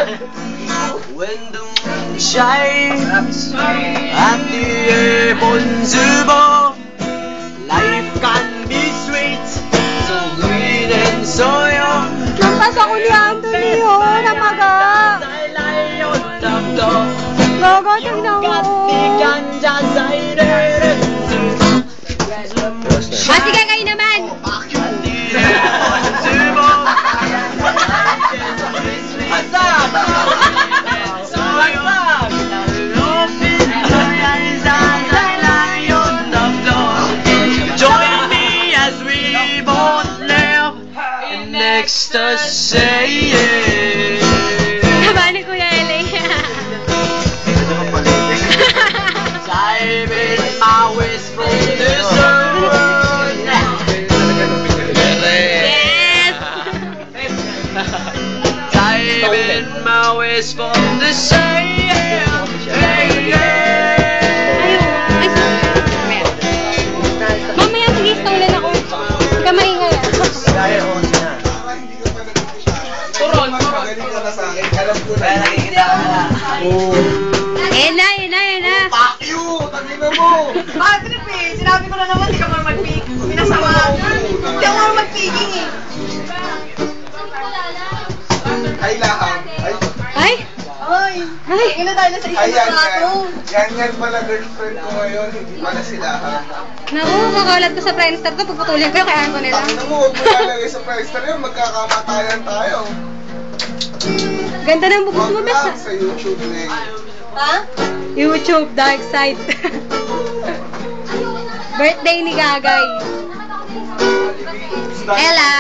When the moon shines and the heavens above, life can be sweet, so green and so young. Nampas ako ni Anthony, oh, namaga. Gaga, tingnan mo. Sige, kayo naman. Join me as we both live in ecstasy. Tama ni Kuya Eli. Dive in my ways from this world. Yes! Dive in my ways from the sea. Mamaya mag-install ako. Kamay nga yan. Turon. Ena. Fuck you! Tangina mo! Ah, trip eh. Sinabi ko na naman, di ka marunong mag-picking. Pinasama ako. Hindi ako marunong mag-picking eh. Ay lahang. Ay. Ay. Ina tayo na sa isang Ayan, plato. yan pala girlfriend ko ngayon. Hindi pala sila. Naku, makalat ko sa Friendster to. Pagputulin ko yung kayaan ko nila. Tangina mo, huwag mo lalagay sa Friendster yun. Magkakamatayan tayo. Ganda ng bukos mo, Huwag bes. lang sa YouTube na yun. Ha? YouTube, Dark Side. Birthday ni Gagay. Ella.